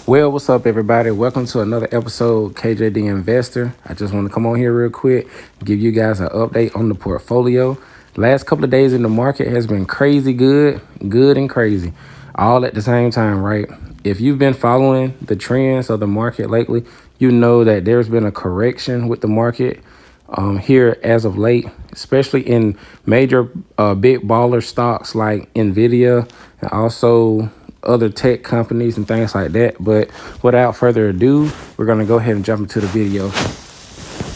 Well, what's up, everybody? Welcome to another episode, KJD Investor. I just want to come on here real quick, give you guys an update on the portfolio. Last couple of days in the market has been crazy good and crazy, all at the same time, right? If you've been following the trends of the market lately, you know that there's been a correction with the market here as of late, especially in major big baller stocks like Nvidia and also other tech companies and things like that. But without further ado, we're going to go ahead and jump into the video.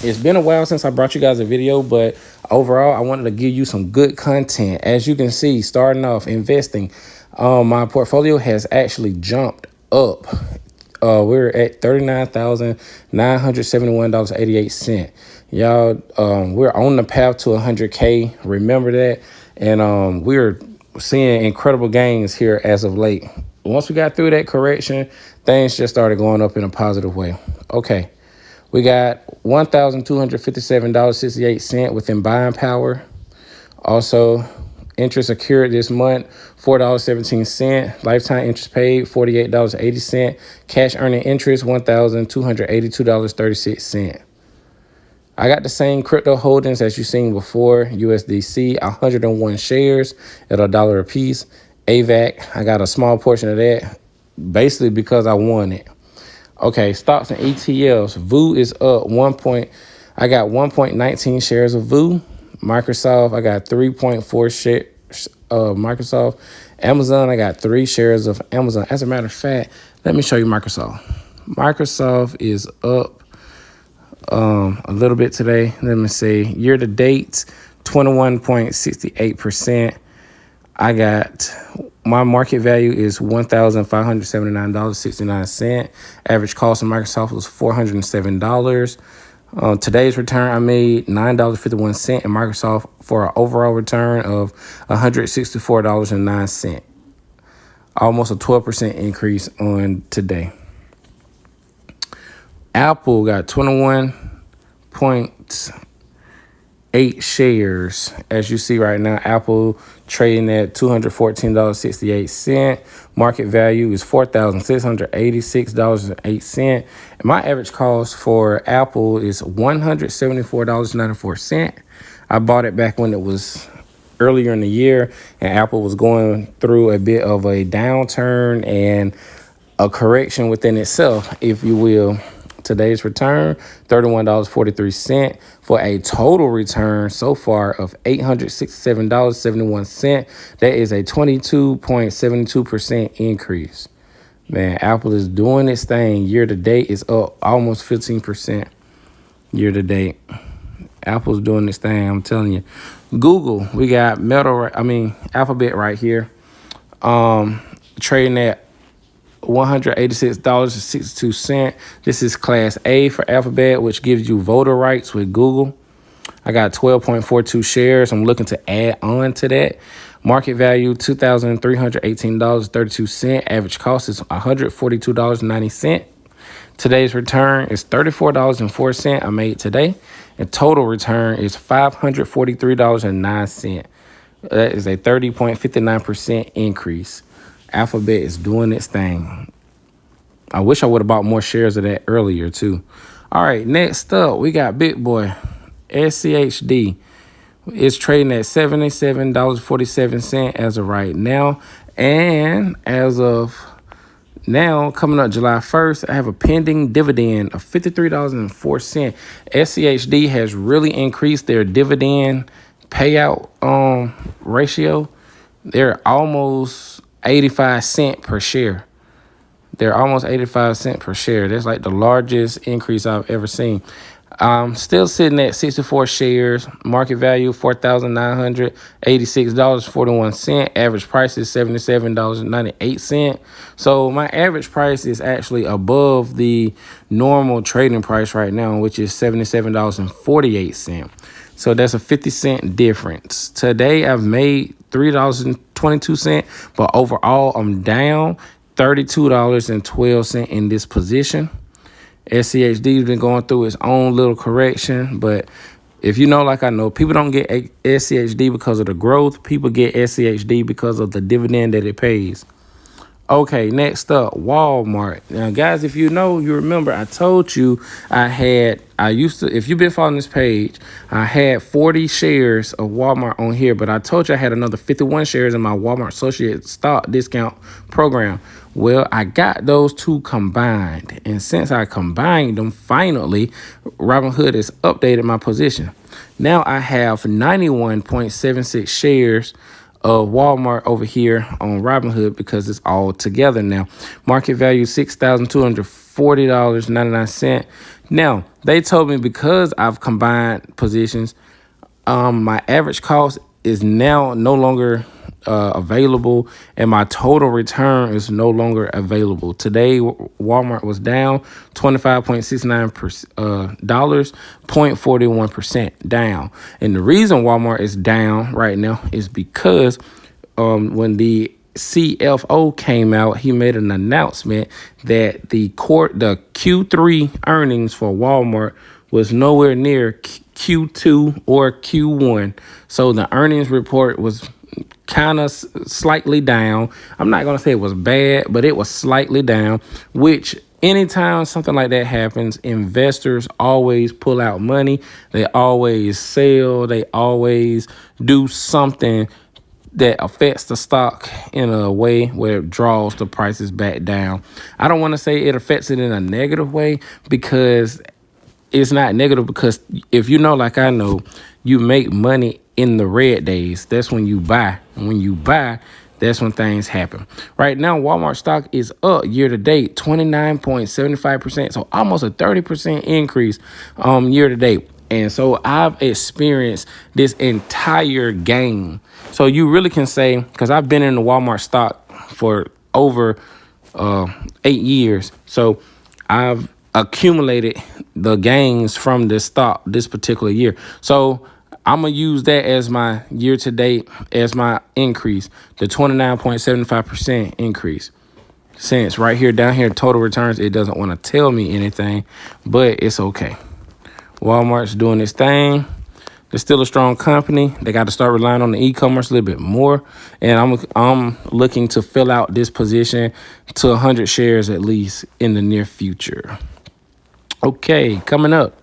It's been a while since I brought you guys a video, but overall, I wanted to give you some good content. As you can see, starting off investing, my portfolio has actually jumped up. We're at $39,971.88. Y'all, we're on the path to 100K. Remember that. And we're seeing incredible gains here as of late. Once we got through that correction, things just started going up in a positive way. Okay, we got $1,257.68 within buying power. Also, interest accrued this month, $4.17. Lifetime interest paid, $48.80. Cash earning interest, $1,282.36. I got the same crypto holdings as you seen before. USDC, 101 shares at $1 a piece. AVAC, I got a small portion of that, basically because I won it. Okay, stocks and ETFs. VU is up I got 1.19 shares of VU. Microsoft, I got 3.4 shares of Microsoft. Amazon, I got 3 shares of Amazon. As a matter of fact, let me show you Microsoft. Microsoft is up a little bit today. Let me see. Year to date, 21.68%. I got my market value is $1,579.69. Average cost of Microsoft was $407. Today's return, I made $9.51 in Microsoft for an overall return of $164.09. Almost a 12% increase on today. Apple got 21.8 shares. As you see right now, Apple trading at $214.68. Market value is $4,686.08. And my average cost for Apple is $174.94. I bought it back when it was earlier in the year and Apple was going through a bit of a downturn and a correction within itself, if you will. Today's return, $31.43 for a total return so far of $867.71. That is a 22.72% increase. Man, Apple is doing its thing. Year to date is up almost 15% year to date. Apple's doing this thing, I'm telling you. Google, we got Alphabet right here. Trading at $186.62. This is Class A for Alphabet, which gives you voter rights with Google. I got 12.42 shares. I'm looking to add on to that. Market value, $2,318.32. Average cost is $142.90. Today's return is $34.04 I made today. And total return is $543.09. That is a 30.59% increase. Alphabet is doing its thing. I wish I would have bought more shares of that earlier too. All right, next up, we got Big Boy. SCHD is trading at $77.47 as of right now. And as of now, coming up July 1st, I have a pending dividend of $53.04. SCHD has really increased their dividend payout ratio. They're almost 85 cents per share. They're almost 85 cents per share. That's like the largest increase I've ever seen. Still sitting at 64 shares. Market value, $4,986.41. Average price is $77.98. So my average price is actually above the normal trading price right now, which is $77.48. So that's a 50-cent difference. Today I've made $3.22, but overall I'm down $32.12 in this position. SCHD has been going through its own little correction, but if you know, like I know, people don't get SCHD because of the growth. People get SCHD because of the dividend that it pays. Okay, next up, Walmart. Now, guys, if you know, you remember I told you if you've been following this page, I had 40 shares of Walmart on here, but I told you I had another 51 shares in my Walmart Associate stock discount program. Well, I got those two combined. And since I combined them, finally, Robinhood has updated my position. Now I have 91.76 shares of Walmart over here on Robinhood because it's all together now. Market value $6,240.99. Now, they told me because I've combined positions, my average cost is now no longer available, and my total return is no longer available. Today, Walmart was down $25.69 dollars, 0.41% down. And the reason Walmart is down right now is because when the CFO came out, he made an announcement that the Q3 earnings for Walmart was nowhere near Q2 or Q1. So the earnings report was kind of slightly down. I'm not going to say it was bad, but it was slightly down, which anytime something like that happens, investors always pull out money. They always sell. They always do something that affects the stock in a way where it draws the prices back down. I don't want to say it affects it in a negative way, because it's not negative, because if you know, like I know, you make money in the red days. That's when you buy. And when you buy, that's when things happen. Right now, Walmart stock is up year to date 29.75%. So almost a 30% increase year to date. And so I've experienced this entire gain. So you really can say, because I've been in the Walmart stock for over 8 years. So I've accumulated the gains from this stock this particular year. So I'm going to use that as my year to date, as my increase, the 29.75% increase. Since right here, down here, total returns, it doesn't want to tell me anything, but it's okay. Walmart's doing its thing. They're still a strong company. They got to start relying on the e-commerce a little bit more. And I'm looking to fill out this position to 100 shares at least in the near future. Okay, coming up.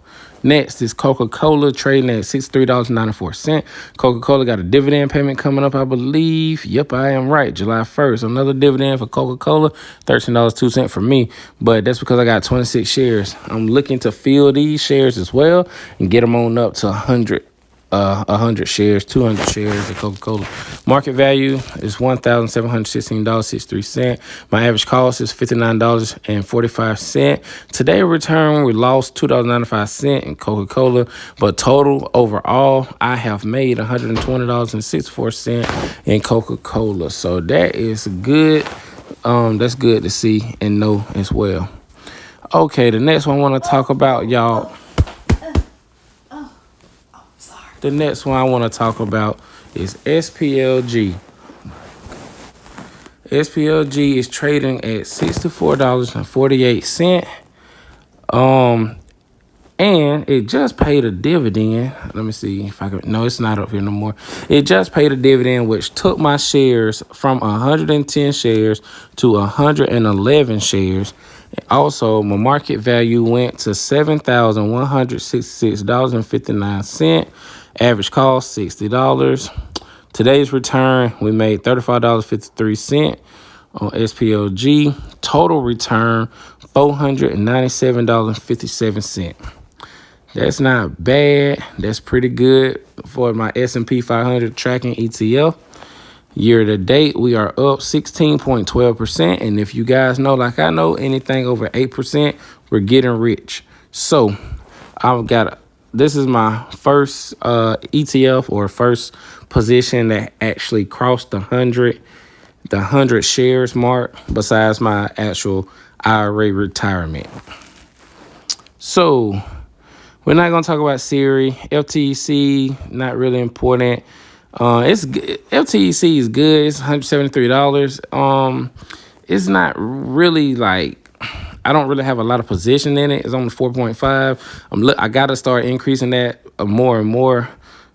Next is Coca-Cola, trading at $63.94. Coca-Cola got a dividend payment coming up, I believe. Yep, I am right. July 1st. Another dividend for Coca-Cola, $13.02 for me. But that's because I got 26 shares. I'm looking to fill these shares as well and get them on up to 100 shares, 200 shares of Coca-Cola. Market value is $1,716.63. My average cost is $59.45. Today return, we lost $2.95 in Coca-Cola, but total overall, I have made $120.64 in Coca-Cola. So that is good. That's good to see and know as well. Okay, the next one I want to talk about, y'all. The next one I want to talk about is SPLG. SPLG is trading at $64.48. And it just paid a dividend. Let me see if I can. No, it's not up here no more. It just paid a dividend, which took my shares from 110 shares to 111 shares. Also, my market value went to $7,166.59. Average cost, $60. Today's return, we made $35.53 on SPLG. Total return, $497.57. That's not bad. That's pretty good for my S&P 500 tracking ETF. Year to date, we are up 16.12%. And if you guys know, like I know, anything over 8%, we're getting rich. So this is my first ETF or first position that actually crossed the 100 shares mark, besides my actual IRA retirement. So we're not going to talk about Siri. FTC, not really important. FTC is good. It's $173. It's not really like, I don't really have a lot of position in it. It's only 4.5. I got to start increasing that more and more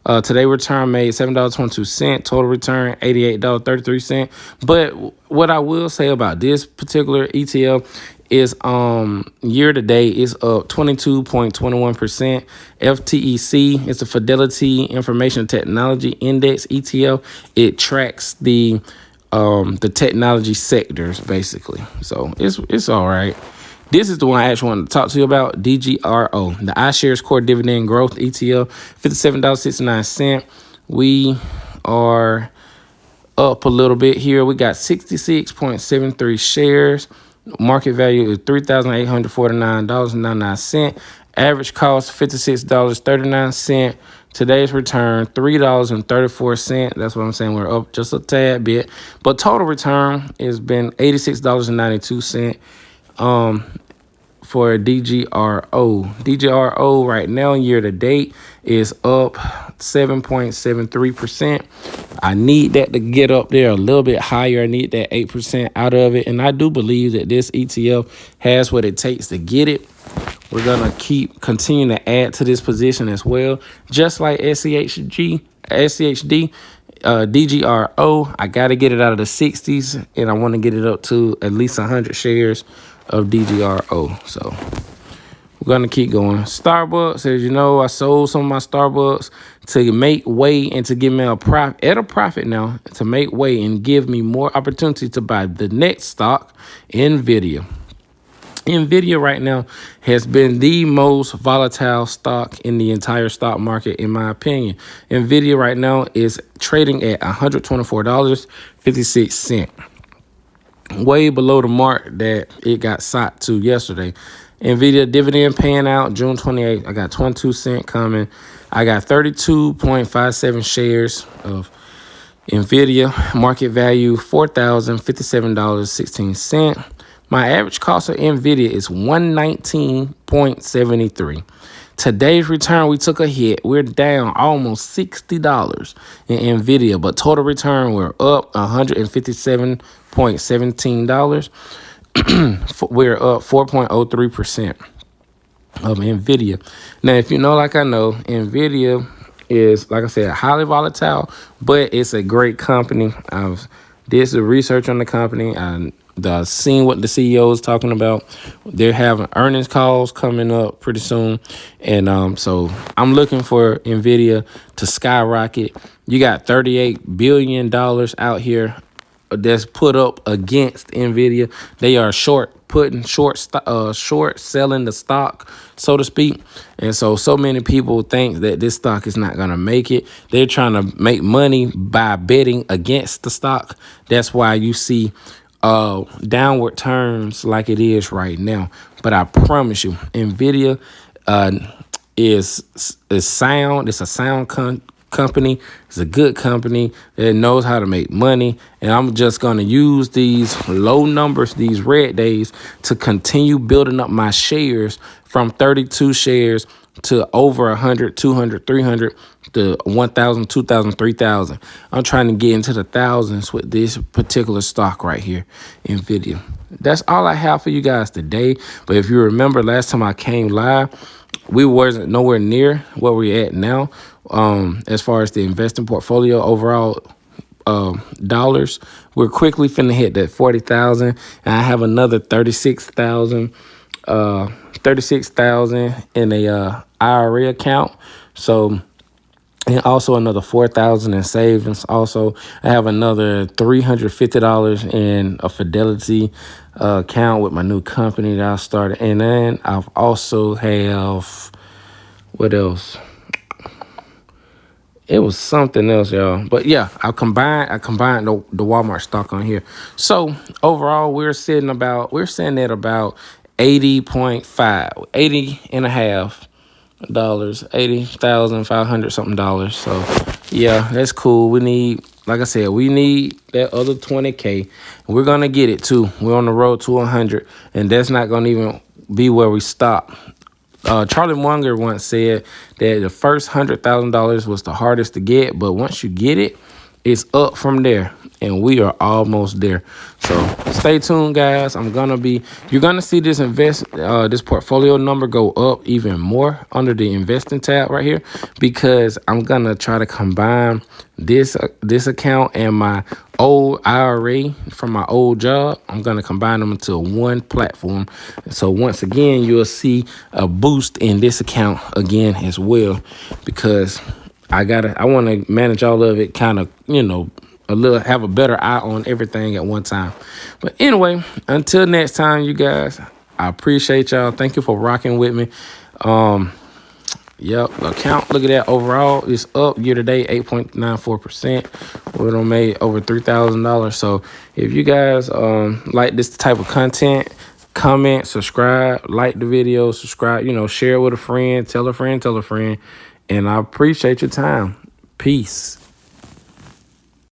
Today return made $7.22. Total return $88.33. But what I will say about this particular ETF is year to date is up 22.21%. FTEC is the Fidelity Information Technology Index ETF. It tracks the technology sectors basically. So it's all right. This is the one I actually wanted to talk to you about, DGRO, the iShares Core Dividend Growth ETF, $57.69. We are up a little bit here. We got 66.73 shares. Market value is $3,849.99. Average cost $56.39. Today's return $3.34. That's what I'm saying. We're up just a tad bit, but total return has been $86.92. For DGRO. DGRO right now, year to date, is up 7.73%. I need that to get up there a little bit higher. I need that 8% out of it. And I do believe that this ETF has what it takes to get it. We're going to continue to add to this position as well. Just like SCHD, DGRO, I got to get it out of the 60s, and I want to get it up to at least 100 shares of DGRO. So we're going to keep going. Starbucks, as you know, I sold some of my Starbucks to make way and to give me a profit now, to make way and give me more opportunity to buy the next stock, NVIDIA. NVIDIA right now has been the most volatile stock in the entire stock market, in my opinion. NVIDIA right now is trading at $124.56, way below the mark that it got sought to yesterday. NVIDIA dividend paying out June 28th. I got 22 cents coming. I got 32.57 shares of NVIDIA. Market value $4,057.16. My average cost of NVIDIA is $119.73. Today's return, we took a hit. We're down almost $60 in NVIDIA, but total return, we're up $157.17. We're up 4.03% of NVIDIA. Now, if you know, like I know, NVIDIA is, like I said, highly volatile, but it's a great company. I've did some research on the company and seen what the CEO is talking about. They're having earnings calls coming up pretty soon. And so I'm looking for NVIDIA to skyrocket. You got $38 billion out here that's put up against NVIDIA. They are short selling the stock, so to speak. And so many people think that this stock is not going to make it. They're trying to make money by betting against the stock. That's why you see downward turns like it is right now. But I promise you, NVIDIA is sound. It's a sound company. It's a good company that knows how to make money. And I'm just going to use these low numbers, these red days, to continue building up my shares from 32 shares to over 100, 200, 300, to 1,000, 2,000, 3,000. I'm trying to get into the thousands with this particular stock right here, NVIDIA. That's all I have for you guys today. But if you remember last time I came live, we wasn't nowhere near where we're at now. As far as the investing portfolio overall dollars, we're quickly finna hit that 40,000, and I have another 36,000 in a IRA account. So, and also another 4,000 in savings. Also, I have another $350 in a Fidelity account with my new company that I started. And then I've also have, what else? It was something else, y'all. But yeah, I combined the Walmart stock on here. So overall, we're sitting at about 80.5, 80 and a half dollars, $80,500 something dollars. So yeah, that's cool. We need, like I said, we need that other 20K. We're gonna get it too. We're on the road to 100, and that's not gonna even be where we stop. Charlie Munger once said that the first $100,000 was the hardest to get, but once you get it, it's up from there. and we are almost there. So stay tuned, guys. You're gonna see this portfolio number go up even more under the investing tab right here, because I'm gonna try to combine this account and my old IRA from my old job. I'm gonna combine them into one platform. So once again, you'll see a boost in this account again as well, because I want to manage all of it, kind of, have a better eye on everything at one time. But anyway, until next time, you guys, I appreciate y'all. Thank you for rocking with me. Yep, account, look at that. Overall, it's up year to date, 8.94%. We done made over $3,000. So if you guys like this type of content, comment, subscribe, like the video, subscribe, share it with a friend, tell a friend, and I appreciate your time. Peace.